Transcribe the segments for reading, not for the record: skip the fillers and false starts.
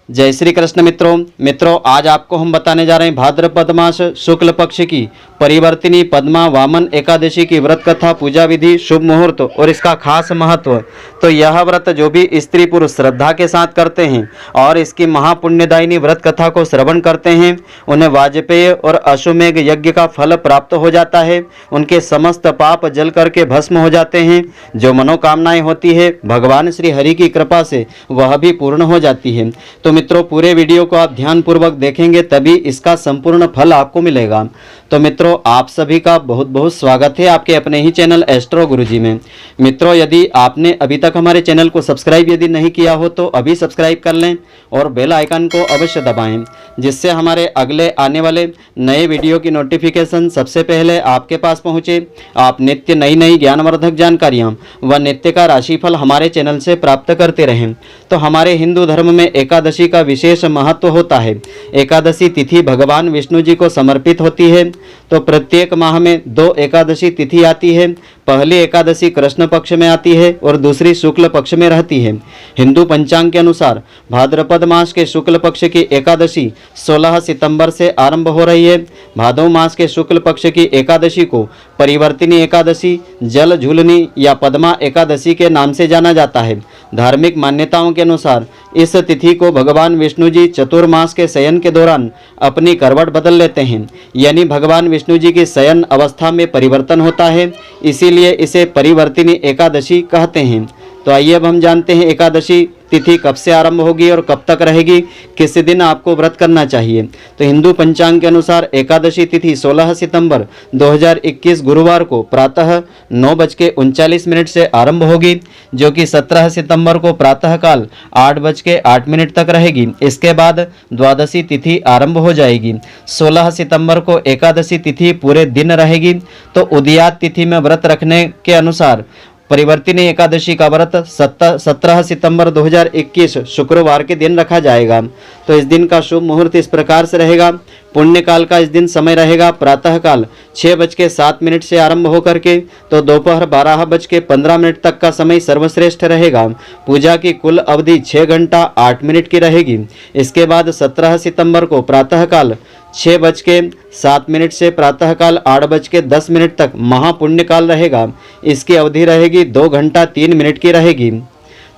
जय श्री कृष्ण मित्रों आज आपको हम बताने जा रहे हैं भाद्रपद मास शुक्ल पक्ष की परिवर्तिनी पद्मा वामन एकादशी की व्रत कथा, पूजा विधि, शुभ मुहूर्त और इसका खास महत्व। तो यह व्रत जो भी स्त्री पुरुष श्रद्धा के साथ करते हैं और इसकी महापुण्यदायिनी व्रत कथा को श्रवण करते हैं, उन्हें वाजपेय और अश्वमेघ यज्ञ का फल प्राप्त हो जाता है। उनके समस्त पाप जल करके भस्म हो जाते हैं। जो मनोकामनाएं होती है भगवान श्री हरि की कृपा से वह भी पूर्ण हो जाती है। तो मित्रों, पूरे वीडियो को आप ध्यानपूर्वक देखेंगे तभी इसका संपूर्ण फल आपको मिलेगा। तो मित्रों, आप सभी का बहुत बहुत स्वागत है आपके अपने ही चैनल एस्ट्रो गुरुजी में। मित्रों, यदि आपने अभी तक हमारे चैनल को सब्सक्राइब यदि नहीं किया हो तो अभी सब्सक्राइब कर लें और बेल आइकन को अवश्य दबाएं, जिससे हमारे अगले आने वाले नए वीडियो की नोटिफिकेशन सबसे पहले आपके पास पहुंचे। आप नित्य नई नई ज्ञानवर्धक जानकारियां व नित्य का राशिफल हमारे चैनल से प्राप्त करते रहें। तो हमारे हिंदू धर्म में एकादशी का विशेष महत्व होता है। एकादशी तिथि भगवान विष्णु जी को समर्पित होती है। तो प्रत्येक माह में 2 एकादशी तिथि आती है। पहली एकादशी कृष्ण पक्ष में आती है और दूसरी शुक्ल पक्ष में रहती है। हिंदू पंचांग के अनुसार भाद्रपद मास के शुक्ल पक्ष की एकादशी 16 सितंबर से आरंभ हो रही है। भादव मास के शुक्ल पक्ष की एकादशी को परिवर्तिनी एकादशी, जल झूलनी या पद्मा एकादशी के नाम से जाना जाता है। धार्मिक मान्यताओं के अनुसार इस तिथि को भगवान विष्णु जी चतुर्मास के शयन के दौरान अपनी करवट बदल लेते हैं, यानी भगवान विष्णु जी की शयन अवस्था में परिवर्तन होता है, इसीलिए इसे परिवर्तिनी एकादशी कहते हैं। तो आइए अब हम जानते हैं एकादशी तिथि कब से आरंभ होगी और कब तक रहेगी, किस दिन आपको व्रत करना चाहिए। तो हिंदू पंचांग के अनुसार एकादशी तिथि 16 सितंबर 2021 गुरुवार को प्रातः 9:39 से आरंभ होगी, जो कि 17 सितंबर को प्रातःकाल 8:08 तक रहेगी। इसके बाद द्वादशी तिथि आरंभ हो जाएगी। 16 सितंबर को एकादशी तिथि पूरे दिन रहेगी। तो उदयात तिथि में व्रत रखने के अनुसार परिवर्तिनी एकादशी का व्रत 17 सितंबर 2021 शुक्रवार के दिन रखा जाएगा। तो इस दिन का शुभ मुहूर्त इस प्रकार से रहेगा। पुण्यकाल का इस दिन समय रहेगा प्रातःकाल 6:07 से आरंभ होकर के तो दोपहर 12:15 तक का समय सर्वश्रेष्ठ रहेगा। पूजा की कुल अवधि 6 घंटा 8 मिनट की रहेगी। इसके बाद 17 सितंबर को प्रातःकाल 6:07 से प्रातःकाल 8:10 तक महापुण्यकाल रहेगा। इसकी अवधि रहेगी 2 घंटा 3 मिनट की रहेगी।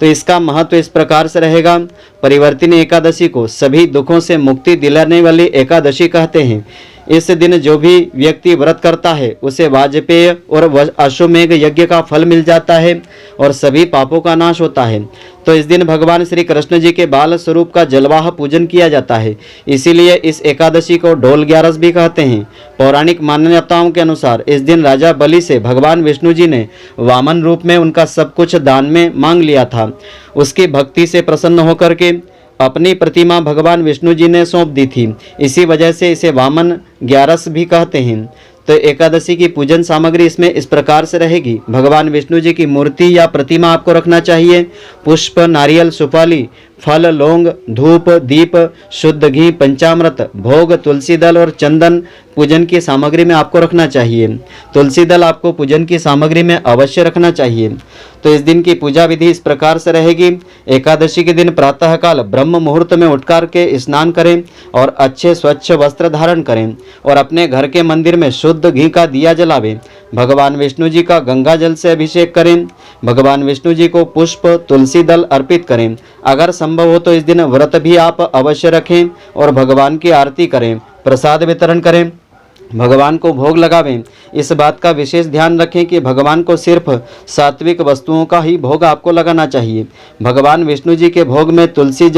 तो इसका महत्व इस प्रकार से रहेगा। परिवर्तिनी एकादशी को सभी दुखों से मुक्ति दिलाने वाली एकादशी कहते हैं। इस दिन जो भी व्यक्ति व्रत करता है उसे वाजपेय और अश्वमेघ यज्ञ का फल मिल जाता है और सभी पापों का नाश होता है। तो इस दिन भगवान श्री कृष्ण जी के बाल स्वरूप का जलवाह पूजन किया जाता है, इसीलिए इस एकादशी को ढोल ग्यारस भी कहते हैं। पौराणिक मान्यताओं के अनुसार इस दिन राजा बलि से भगवान विष्णु जी ने वामन रूप में उनका सब कुछ दान में मांग लिया था। उसकी भक्ति से प्रसन्न होकर के अपनी प्रतिमा भगवान विष्णु जी ने सौंप दी थी, इसी वजह से इसे वामन ग्यारस भी कहते हैं। तो एकादशी की पूजन सामग्री इसमें इस प्रकार से रहेगी। भगवान विष्णु जी की मूर्ति या प्रतिमा आपको रखना चाहिए। पुष्प, नारियल, सुपाली, फल, लौंग, धूप, दीप, शुद्ध घी, पंचामृत, भोग, तुलसी दल और चंदन पूजन की सामग्री में आपको रखना चाहिए। तुलसी दल आपको पूजन की सामग्री में अवश्य रखना चाहिए। तो इस दिन की पूजा विधि इस प्रकार से रहेगी। एकादशी के दिन प्रातःकाल ब्रह्म मुहूर्त में उठकर के स्नान करें और अच्छे स्वच्छ वस्त्र धारण करें और अपने घर के मंदिर में शुद्ध घी का दिया जलावें। भगवान विष्णु जी का गंगा जल से अभिषेक करें। भगवान विष्णु जी को पुष्प, तुलसी दल अर्पित करें। अगर संभव हो तो इस दिन व्रत भी आप अवश्य रखें और भगवान की आरती करें, प्रसाद वितरण करें, भगवान को भोग लगावें। इस बात का विशेष ध्यान रखें कि भगवान को सिर्फ सात्विक वस्तुओं का ही भोग आपको लगाना चाहिए। भगवान विष्णु जी के भोग में तुलसी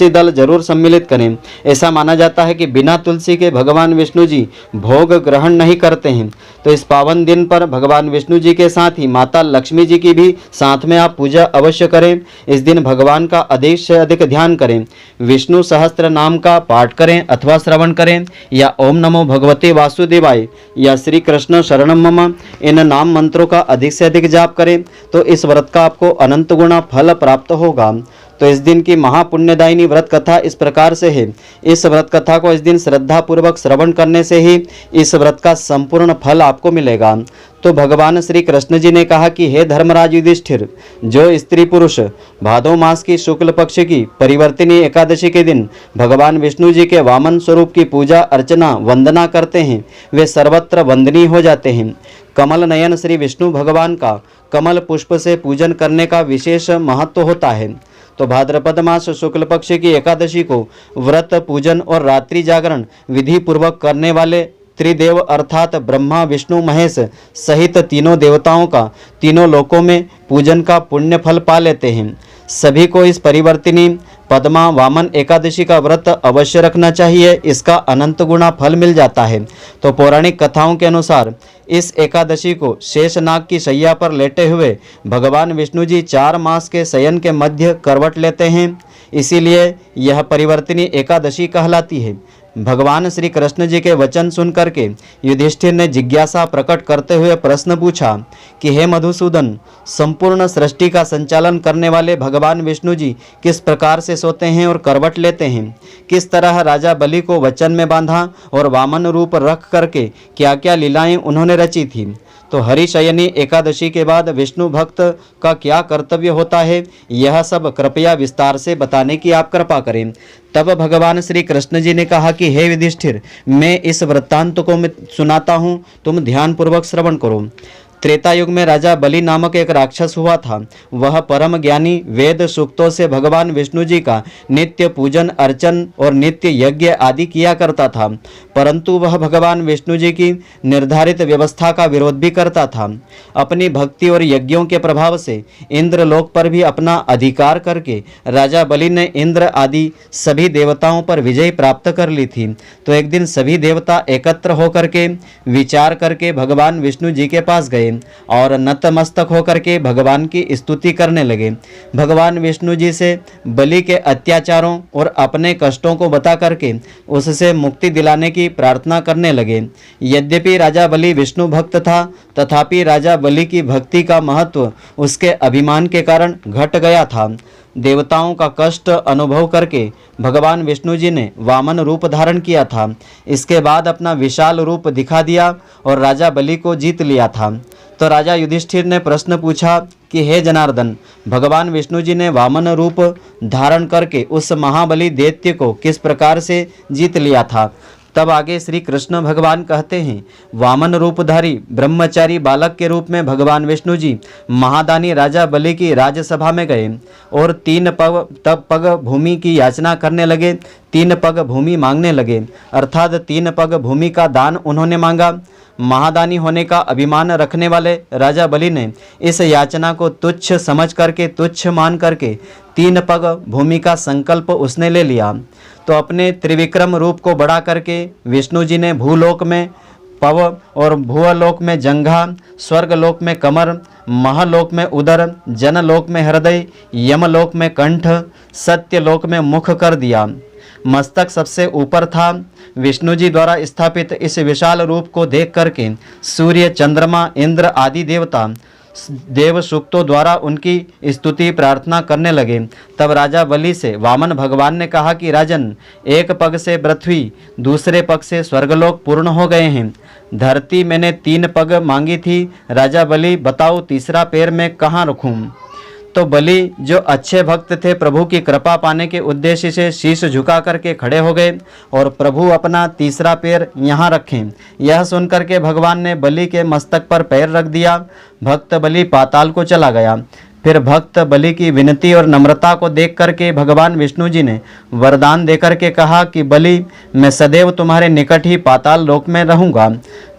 दल जरूर सम्मिलित करें। ऐसा माना जाता है कि बिना तुलसी के भगवान विष्णु जी भोग ग्रहण नहीं करते हैं। तो इस पावन दिन पर भगवान विष्णु जी के साथ ही माता लक्ष्मी जी की भी साथ में आप पूजा अवश्य करें। इस दिन भगवान का अधिक से अधिक ध्यान करें। विष्णु सहस्त्र नाम का पाठ करें अथवा श्रवण करें या ओम नमो भगवते वासुदेवाय या श्री कृष्ण शरणम मम, इन नाम मंत्रों का अधिक से अधिक जाप करें तो इस व्रत का आपको अनंत गुना फल प्राप्त होगा। तो इस दिन की महापुण्यदायिनी व्रत कथा इस प्रकार से है। इस व्रत कथा को इस दिन श्रद्धा पूर्वक श्रवण करने से ही इस व्रत का संपूर्ण फल आपको मिलेगा। तो भगवान श्री कृष्ण जी ने कहा कि हे धर्मराज युधिष्ठिर, जो स्त्री पुरुष भादो मास की शुक्ल पक्ष की परिवर्तिनी एकादशी के दिन भगवान विष्णु जी के वामन स्वरूप की पूजा अर्चना वंदना करते हैं वे सर्वत्र वंदनीय हो जाते हैं। कमल नयन श्री विष्णु भगवान का कमल पुष्प से पूजन करने का विशेष महत्व होता है। तो भाद्रपद मास शुक्ल पक्ष की एकादशी को व्रत पूजन और रात्रि जागरण विधि पूर्वक करने वाले त्रिदेव अर्थात ब्रह्मा विष्णु महेश सहित तीनों देवताओं का तीनों लोकों में पूजन का पुण्य फल पा लेते हैं। सभी को इस परिवर्तिनी पद्मा वामन एकादशी का व्रत अवश्य रखना चाहिए, इसका अनंत गुना फल मिल जाता है। तो पौराणिक कथाओं के अनुसार इस एकादशी को शेषनाग की शैया पर लेटे हुए भगवान विष्णु जी 4 मास के शयन के मध्य करवट लेते हैं, इसीलिए यह परिवर्तिनी एकादशी कहलाती है। भगवान श्री कृष्ण जी के वचन सुन करके युधिष्ठिर ने जिज्ञासा प्रकट करते हुए प्रश्न पूछा कि हे मधुसूदन, संपूर्ण सृष्टि का संचालन करने वाले भगवान विष्णु जी किस प्रकार से सोते हैं और करवट लेते हैं? किस तरह राजा बलि को वचन में बांधा और वामन रूप रख करके क्या क्या लीलाएं उन्होंने रची थी? तो हरिशयनी एकादशी के बाद विष्णु भक्त का क्या कर्तव्य होता है, यह सब कृपया विस्तार से बताने की आप कृपा करें। तब भगवान श्री कृष्ण जी ने कहा कि हे युधिष्ठिर, मैं इस वृत्तांत को सुनाता हूँ, तुम ध्यानपूर्वक श्रवण करो। त्रेता युग में राजा बलि नामक एक राक्षस हुआ था। वह परम ज्ञानी वेद सूक्तों से भगवान विष्णु जी का नित्य पूजन अर्चन और नित्य यज्ञ आदि किया करता था, परंतु वह भगवान विष्णु जी की निर्धारित व्यवस्था का विरोध भी करता था। अपनी भक्ति और यज्ञों के प्रभाव से इंद्रलोक पर भी अपना अधिकार करके राजा बलि ने इंद्र आदि सभी देवताओं पर विजय प्राप्त कर ली थी। तो एक दिन सभी देवता एकत्र होकर के विचार करके भगवान विष्णु जी के पास गए और नतमस्तक होकर के भगवान की स्तुति करने लगे। भगवान विष्णु जी से बलि के अत्याचारों और अपने कष्टों को बता करके उससे मुक्ति दिलाने की प्रार्थना करने लगे। यद्यपि राजा बलि विष्णु भक्त था, तथापि राजा बलि की भक्ति का महत्व उसके अभिमान के कारण घट गया था। देवताओं का कष्ट अनुभव करके भगवान विष्णु जी ने वामन रूप धारण किया था। इसके बाद अपना विशाल रूप दिखा दिया और राजा बलि को जीत लिया था। तो राजा युधिष्ठिर ने प्रश्न पूछा कि हे जनार्दन, भगवान विष्णु जी ने वामन रूप धारण करके उस महाबली दैत्य को किस प्रकार से जीत लिया था? तब आगे श्री कृष्ण भगवान कहते हैं, वामन रूपधारी ब्रह्मचारी बालक के रूप में भगवान विष्णु जी महादानी राजा बलि की राजसभा में गए और 3 पग भूमि की याचना करने लगे, 3 पग भूमि मांगने लगे, अर्थात 3 पग भूमि का दान उन्होंने मांगा। महादानी होने का अभिमान रखने वाले राजा बलि ने इस याचना को तुच्छ समझ करके तुच्छ मान करके 3 पग भूमि का संकल्प उसने ले लिया। तो अपने त्रिविक्रम रूप को बढ़ा करके विष्णु जी ने भूलोक में पव और भूलोक में जंघा, स्वर्गलोक में कमर, महलोक में उदर, जनलोक में हृदय, यमलोक में कंठ, सत्यलोक में मुख कर दिया। मस्तक सबसे ऊपर था। विष्णु जी द्वारा स्थापित इस विशाल रूप को देख करके सूर्य, चंद्रमा, इंद्र आदि देवता देव सूक्तों द्वारा उनकी स्तुति प्रार्थना करने लगे। तब राजा बलि से वामन भगवान ने कहा कि राजन, एक पग से पृथ्वी, दूसरे पग से स्वर्गलोक पूर्ण हो गए हैं। धरती मैंने 3 पग मांगी थी, राजा बलि बताओ तीसरा पैर मैं कहाँ रखूं? तो बलि जो अच्छे भक्त थे, प्रभु की कृपा पाने के उद्देश्य से शीश झुका करके खड़े हो गए और प्रभु अपना तीसरा पैर यहाँ रखें। यह सुनकर के भगवान ने बलि के मस्तक पर पैर रख दिया। भक्त बलि पाताल को चला गया। फिर भक्त बलि की विनती और नम्रता को देख करके भगवान विष्णु जी ने वरदान देकर के कहा कि बलि, मैं सदैव तुम्हारे निकट ही पाताल लोक में रहूँगा।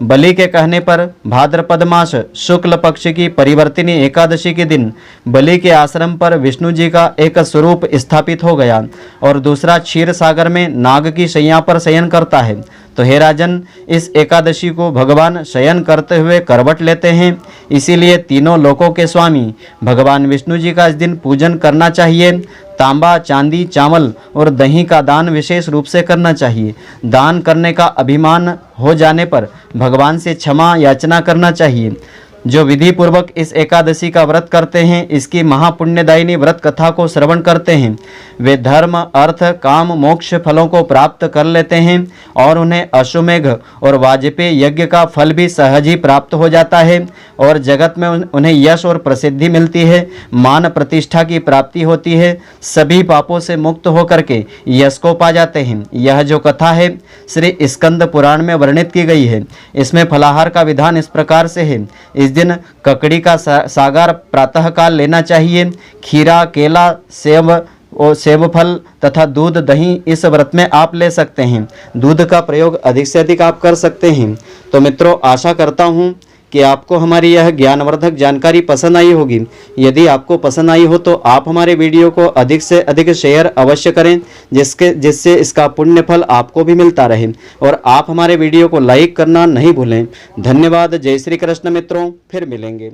बलि के कहने पर भाद्रपद मास शुक्ल पक्ष की परिवर्तिनी एकादशी के दिन बलि के आश्रम पर विष्णु जी का एक स्वरूप स्थापित हो गया और दूसरा क्षीर सागर में नाग की शैया पर शयन करता है। तो हे राजन, इस एकादशी को भगवान शयन करते हुए करवट लेते हैं, इसीलिए तीनों लोकों के स्वामी भगवान विष्णु जी का इस दिन पूजन करना चाहिए। तांबा, चांदी, चावल और दही का दान विशेष रूप से करना चाहिए। दान करने का अभिमान हो जाने पर भगवान से क्षमा याचना करना चाहिए। जो विधि पूर्वक इस एकादशी का व्रत करते हैं, इसकी महापुण्यदायिनी व्रत कथा को श्रवण करते हैं, वे धर्म, अर्थ, काम, मोक्ष फलों को प्राप्त कर लेते हैं और उन्हें अश्वमेघ और वाजपेयी यज्ञ का फल भी सहज ही प्राप्त हो जाता है और जगत में उन्हें यश और प्रसिद्धि मिलती है, मान प्रतिष्ठा की प्राप्ति होती है, सभी पापों से मुक्त होकर के यश को पा जाते हैं। यह जो कथा है श्री स्कंद पुराण में वर्णित की गई है। इसमें फलाहार का विधान इस प्रकार से है। इस दिन ककड़ी का सागर प्रातःकाल लेना चाहिए। खीरा, केला, सेब और सेब फल तथा दूध, दही इस व्रत में आप ले सकते हैं। दूध का प्रयोग अधिक से अधिक आप कर सकते हैं। तो मित्रों, आशा करता हूँ कि आपको हमारी यह ज्ञानवर्धक जानकारी पसंद आई होगी। यदि आपको पसंद आई हो तो आप हमारे वीडियो को अधिक से अधिक शेयर अवश्य करें, जिससे इसका पुण्य फल आपको भी मिलता रहे। और आप हमारे वीडियो को लाइक करना नहीं भूलें। धन्यवाद। जय श्री कृष्ण मित्रों, फिर मिलेंगे।